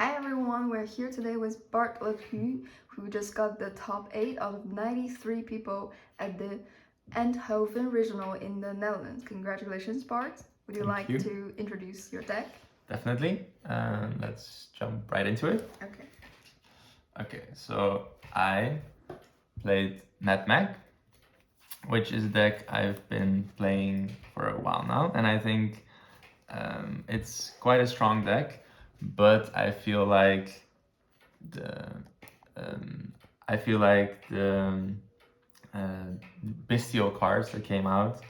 Hi everyone, we're here today with Bart Ladru, who just got the top 8 out of 93 people at the Eindhoven Regional in the Netherlands. Congratulations, Bart. Would you like to introduce your deck? Definitely. Let's jump right into it. Okay, so I played Mathmech, which is a deck I've been playing for a while now, and I think it's quite a strong deck, but I feel like the bestial cards that came out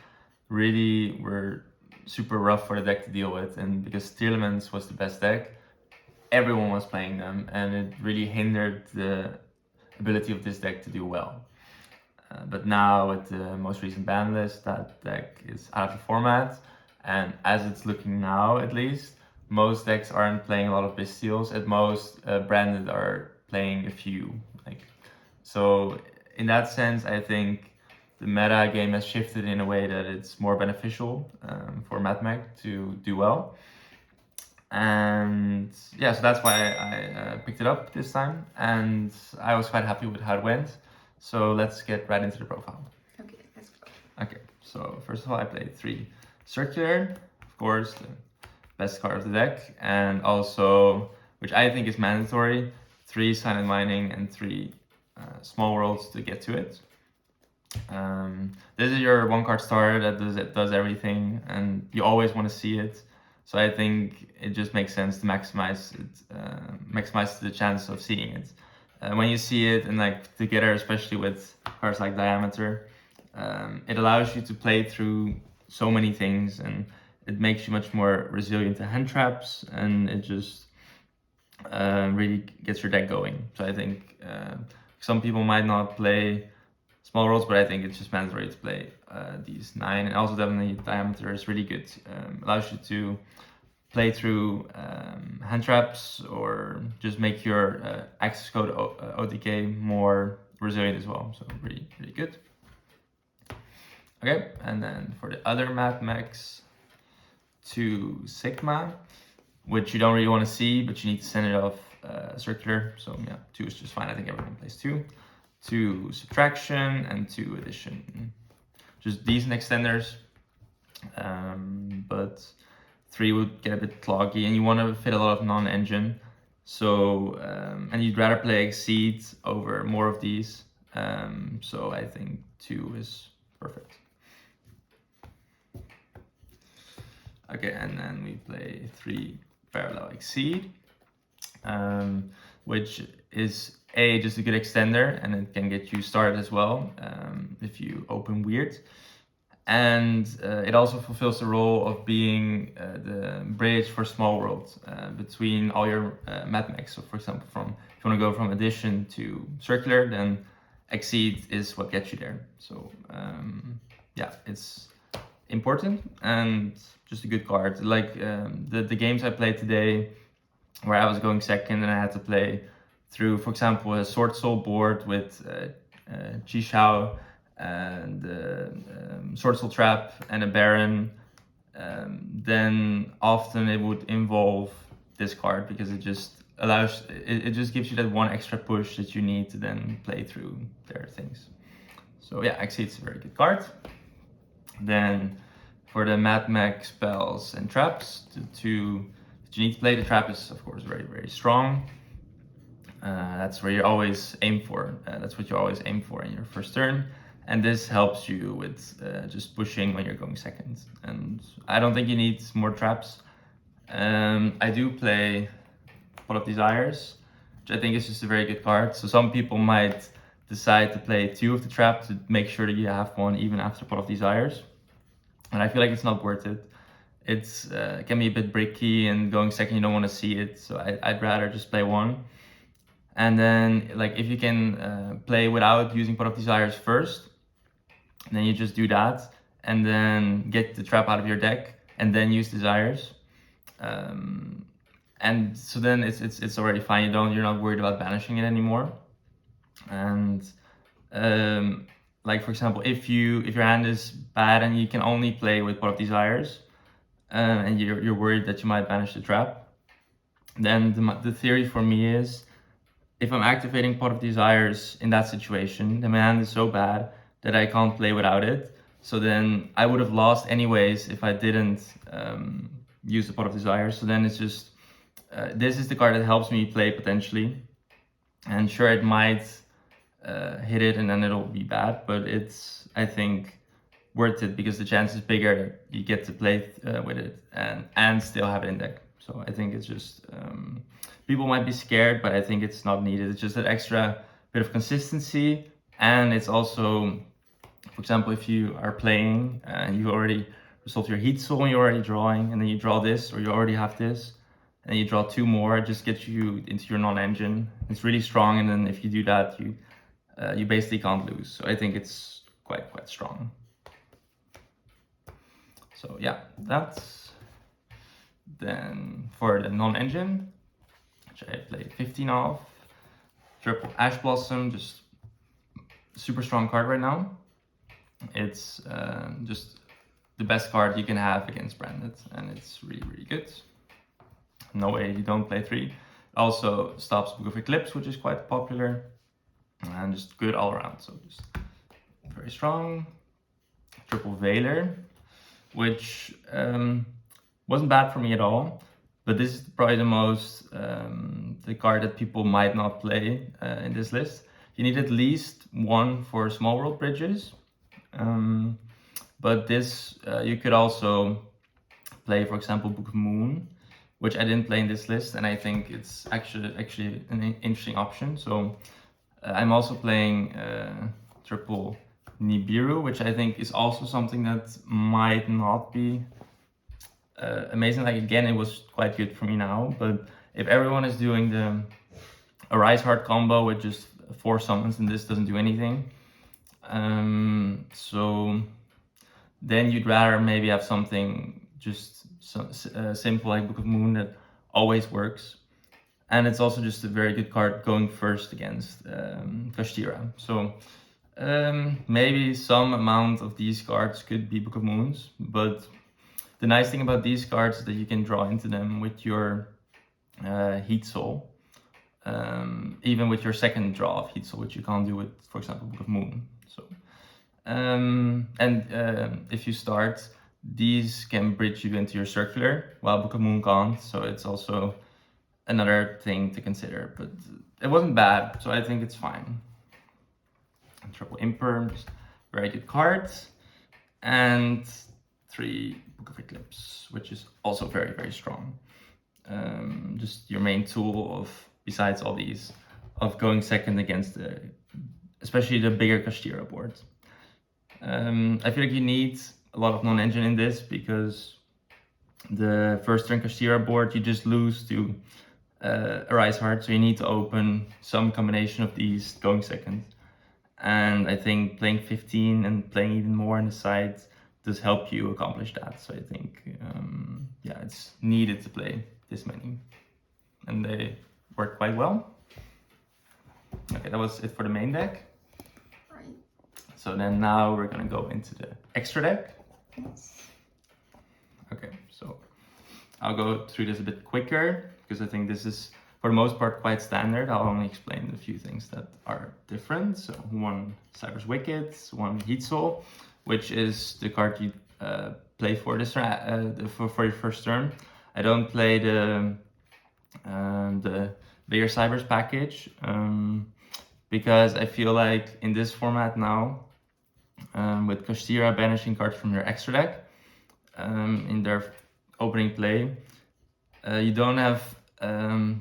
really were super rough for the deck to deal with, and because Tearlaments was the best deck, everyone was playing them, and it really hindered the ability of this deck to do well. But now with the most recent ban list, that deck is out of the format, and as it's looking now at least, most decks aren't playing a lot of bestials. At most, branded are playing a few. So in that sense, I think the meta game has shifted in a way that it's more beneficial for Mathmech to do well. And yeah, so that's why I picked it up this time, and I was quite happy with how it went. So let's get right into the profile. Okay, let's go. Okay, so first of all, I played 3 circular, of course, the best card of the deck, and also, which I think is mandatory, 3 silent mining and 3 small worlds to get to it. This is your 1-card starter that does everything, and you always want to see it. So I think it just makes sense to maximize it, maximize the chance of seeing it. When you see it and together, especially with cards like Diameter, it allows you to play through so many things, and it makes you much more resilient to hand traps, and it just really gets your deck going. So I think some people might not play small rolls, but I think it's just mandatory to play these 9, and also definitely Diameter is really good. Allows you to play through hand traps or just make your access code OTK more resilient as well. So really, really good. Okay, and then for the other Mathmechs, 2 Sigma, which you don't really want to see, but you need to send it off circular. So yeah, 2 is just fine. I think everyone plays 2. 2 Subtraction and 2 Addition. Just decent extenders, but 3 would get a bit cloggy, and you want to fit a lot of non-engine. So, and you'd rather play Exceed over more of these. So I think 2 is perfect. Okay, and then we play 3 Parallel Exceed, which is just a good extender, and it can get you started as well if you open weird. And it also fulfills the role of being the bridge for small world between all your Mathmechs. So for example, if you want to go from Addition to Circular, then Exceed is what gets you there. So yeah, it's important and just a good card. The games I played today, where I was going second and I had to play through, for example, a Sword Soul board with Jishao and Sword Soul Trap and a Baron, then often it would involve this card because it just allows, it just gives you that one extra push that you need to then play through their things. So yeah, Exceed's a very good card. Then for the Mathmech spells and traps, that you need to play, the trap is of course very, very strong. That's where you always aim for. That's what you always aim for in your first turn. And this helps you with just pushing when you're going second. And I don't think you need more traps. I do play Pot of Desires, which I think is just a very good card. So some people might decide to play 2 of the traps to make sure that you have one even after Pot of Desires. And I feel like it's not worth it. It can be a bit bricky, and going second you don't want to see it. So I'd rather just play 1. And then if you can play without using Pot of Desires first, then you just do that, and then get the trap out of your deck, and then use Desires. And so then it's already fine. You're not worried about banishing it anymore. And for example, if your hand is bad and you can only play with Pot of Desires, and you're worried that you might banish the trap, then the theory for me is, if I'm activating Pot of Desires in that situation, then my hand is so bad that I can't play without it. So then I would have lost anyways if I didn't use the Pot of Desires. So then it's just, this is the card that helps me play potentially. And sure, it might hit it and then it'll be bad, but it's, I think, worth it because the chance is bigger that you get to play with it and still have it in deck. So I think it's just, people might be scared, but I think it's not needed. It's just that extra bit of consistency. And it's also, for example, if you are playing and you already resolved your heat soul and you're already drawing, and then you draw this, or you already have this, and you draw 2 more, it just gets you into your non-engine. It's really strong, and then if you do that, you basically can't lose. So I think it's quite strong. So yeah, that's then for the non-engine, which I played 15 of. Triple Ash Blossom, just super strong card right now. It's just the best card you can have against branded, and it's really good. No way you don't play 3. Also stops Book of Eclipse, which is quite popular, and just good all around. So just very strong. Triple Veiler, which wasn't bad for me at all, but this is probably the most the card that people might not play in this list. You need at least 1 for small world bridges, but this you could also play, for example, Book of Moon, which I didn't play in this list, and I think it's actually an interesting option. So I'm also playing Triple Nibiru, which I think is also something that might not be amazing. Like, again, it was quite good for me now, but if everyone is doing the Arise Heart combo with just 4 summons and this doesn't do anything, so then you'd rather maybe have something just simple like Book of Moon that always works. And it's also just a very good card going first against Kashtira. So maybe some amount of these cards could be Book of Moons, but the nice thing about these cards is that you can draw into them with your Heat Soul, even with your second draw of Heat Soul, which you can't do with, for example, Book of Moon. So, if you start, these can bridge you into your circular, while Book of Moon can't. So it's also another thing to consider, but it wasn't bad, so I think it's fine. And Triple Imperm, very good cards, and 3 Book of Eclipse, which is also very strong. Just your main tool of, besides all these, of going second against especially the bigger Kashtira board. I feel like you need a lot of non-engine in this, because the first turn Kashtira board, you just lose to Arise Heart, so you need to open some combination of these going second. And I think playing 15 and playing even more on the side does help you accomplish that. So I think, yeah, it's needed to play this many. And they work quite well. Okay, that was it for the main deck. Right. So then now we're gonna go into the extra deck. Yes. Okay, so I'll go through this a bit quicker, because I think this is, for the most part, quite standard. I'll only explain a few things that are different. So 1 Cyber's Wicked, 1 Heat Soul, which is the card you play for this for your first turn. I don't play the bigger Cyber's package, because I feel like in this format now, with Kashtira banishing cards from your extra deck in their opening play, you don't have,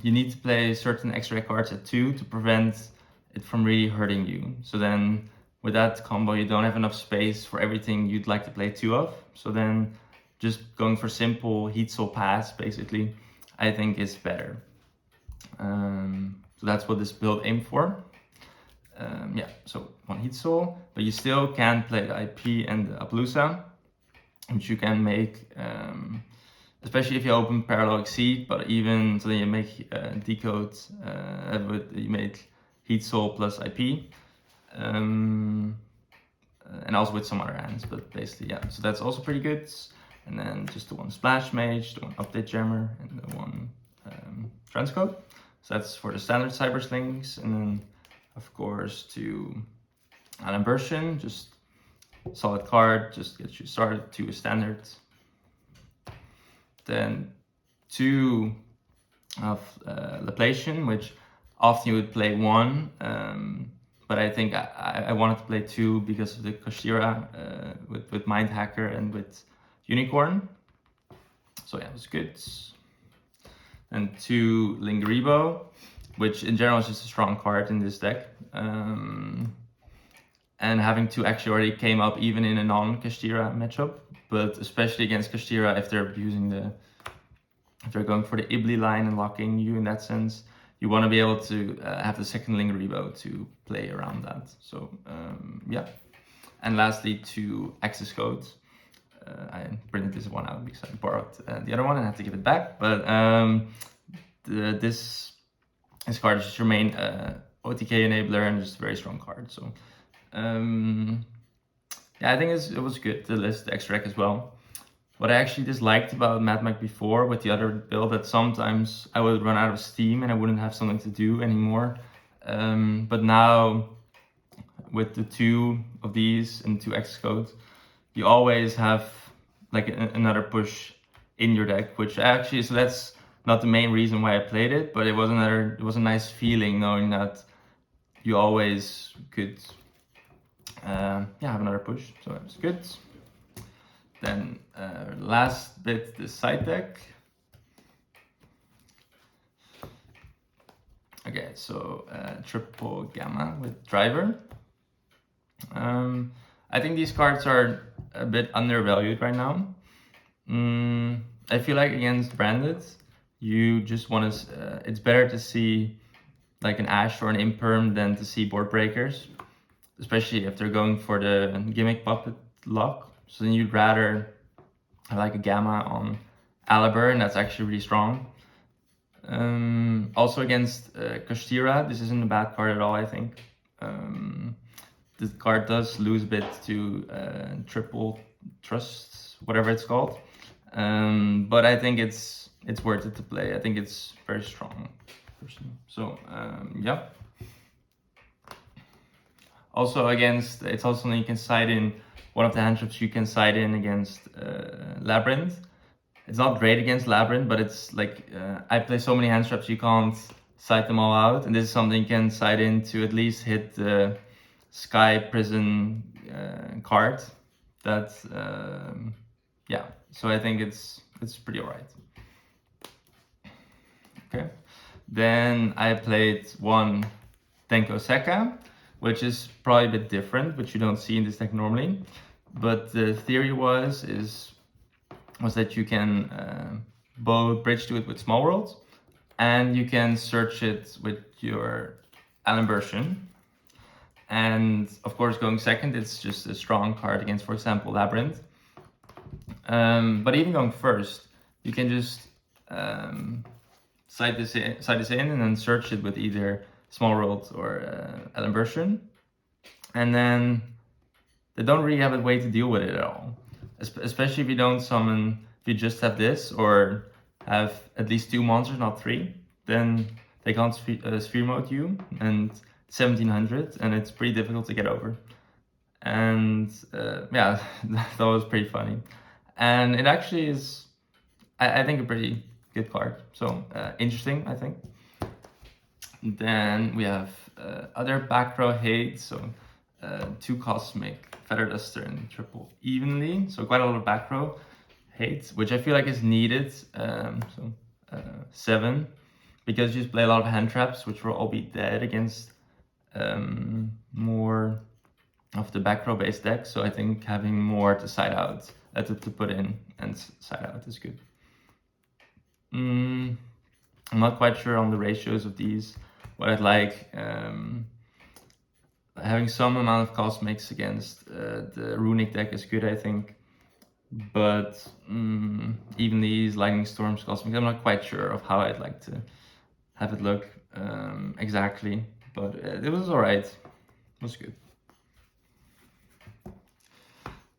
you need to play certain extra deck cards at 2 to prevent it from really hurting you. So then with that combo, you don't have enough space for everything you'd like to play 2 of. So then just going for simple Heat Soul pass, basically, I think is better. So that's what this build aimed for. Yeah, so 1 Heat Soul, but you still can play the IP and the Appaloosa, which you can make, especially if you open Parallel Exceed, but even so then you make Decode, you make Heat Soul plus IP, and also with some other hands, but basically, yeah, so that's also pretty good. And then just the 1 Splash Mage, the 1 Update Jammer, and the 1 Transcode. So that's for the standard cyber slings, and then of course 2 Alan version, just solid card, just gets you started. 2 is standard. Then 2 of Laplacian, which often you would play 1, but I think I wanted to play 2 because of the Koshira with Mind Hacker and with Unicorn. So yeah, it was good. And 2 Lingaribo, which in general is just a strong card in this deck. And having 2 actually already came up even in a non-Kashtira matchup, but especially against Kashtira if they're going for the Ibli line and locking you in that sense, you want to be able to have the second Lingaribo to play around that. So yeah. And lastly, 2 access codes. I printed this one out because I borrowed the other one and I had to give it back. But this card is just your main OTK enabler and just a very strong card. So yeah, I think it was good to list the extra deck as well. What I actually disliked about Mathmech before with the other build, that sometimes I would run out of steam and I wouldn't have something to do anymore. But now with the 2 of these and 2 X codes, you always have like another push in your deck, which actually, so that's not the main reason why I played it, but it was a nice feeling knowing that you always could yeah, have another push. So that was good. Then last bit, the side deck. Okay, so triple gamma with driver. I think these cards are a bit undervalued right now. I feel like against branded, you just want to, it's better to see like an Ash or an Imperm than to see board breakers, especially if they're going for the gimmick puppet lock. So then you'd rather have like a gamma on Aliber, and that's actually really strong. Also against Kashtira, this isn't a bad card at all, I think. This card does lose a bit to triple trust, whatever it's called. But I think it's worth it to play. I think it's very strong, personally. So yeah. Also against, it's also something you can side in. One of the hand traps you can side in against Labyrinth. It's not great against Labyrinth, but it's like I play so many hand traps you can't side them all out, and this is something you can side in to at least hit the Sky Prison card. That yeah. So I think it's pretty alright. Okay. Then I played 1 Tenko Sekka, which is probably a bit different, which you don't see in this deck normally. But the theory was that you can both bridge to it with Small World, and you can search it with your Allen version. And of course, going second, it's just a strong card against, for example, Labyrinth. But even going first, you can just side this in and then search it with either Small World or Allen version. And then they don't really have a way to deal with it at all. Especially if you don't summon, if you just have this or have at least 2 monsters, not 3, then they can't sphere mode you, and 1700, and it's pretty difficult to get over. And yeah, that was pretty funny. And it actually is, I think, a pretty good card. So interesting, I think. Then we have other back row hate, so 2 Cosmic, Feather Duster, and triple evenly. So quite a lot of back row hate, which I feel like is needed. So 7, because you just play a lot of hand traps, which will all be dead against more of the back row based deck. So I think having more to side out, to put in and side out is good. I'm not quite sure on the ratios of these. What I'd like, having some amount of cosmics against the runic deck is good, I think. But even these lightning storms cosmics, I'm not quite sure of how I'd like to have it look exactly. But it was alright. It was good.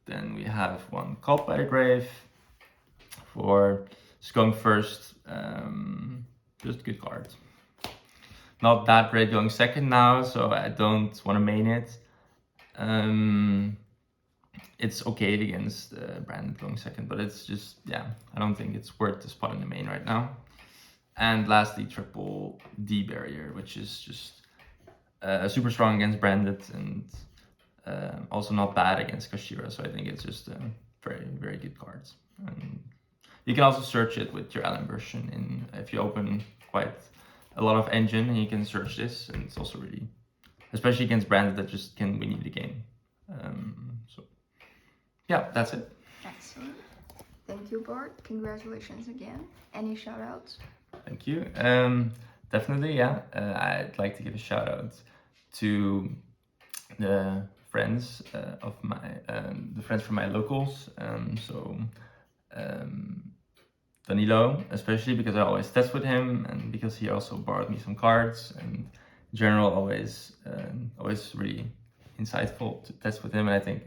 Then we have 1 Cult by the Grave for just going first. just good cards. Not that great going second now, so I don't want to main it. It's okay against Branded going second, but it's just, yeah, I don't think it's worth the spot in the main right now. And lastly, triple D barrier, which is just super strong against Branded and also not bad against Kashira. So I think it's just very, very good cards. And you can also search it with your Allen version if you open quite a lot of engine, and you can search this, and it's also really, especially against Branded that just can win you the game. So yeah, that's it. Excellent. Thank you, Bart. Congratulations again. Any shout outs? Thank you. Definitely, yeah. I'd like to give a shout out to the friends of my, the friends from my locals. Danilo, especially because I always test with him, and because he also borrowed me some cards, and in general always really insightful to test with him, and I think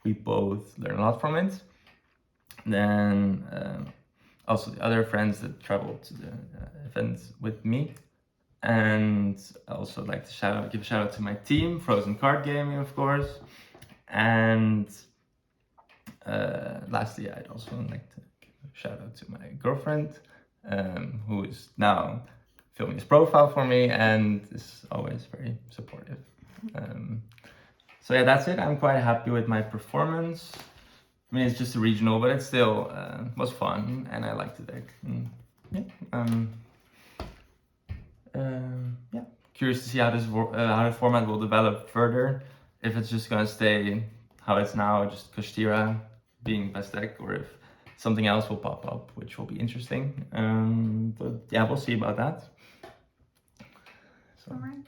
we both learn a lot from it. Then also the other friends that traveled to the event with me, and I also like to give a shout out to my team, Frozen Card Gaming, of course, and lastly, I'd also like to give a shout out to my girlfriend, who is now filming his profile for me and is always very supportive. So yeah, that's it. I'm quite happy with my performance. I mean, it's just a regional, but it still was fun, and I liked the deck. And, yeah, curious to see how how the format will develop further. If it's just gonna stay how it's now, just Kashtira being best deck, or if something else will pop up, which will be interesting. But yeah, we'll see about that. So. All right.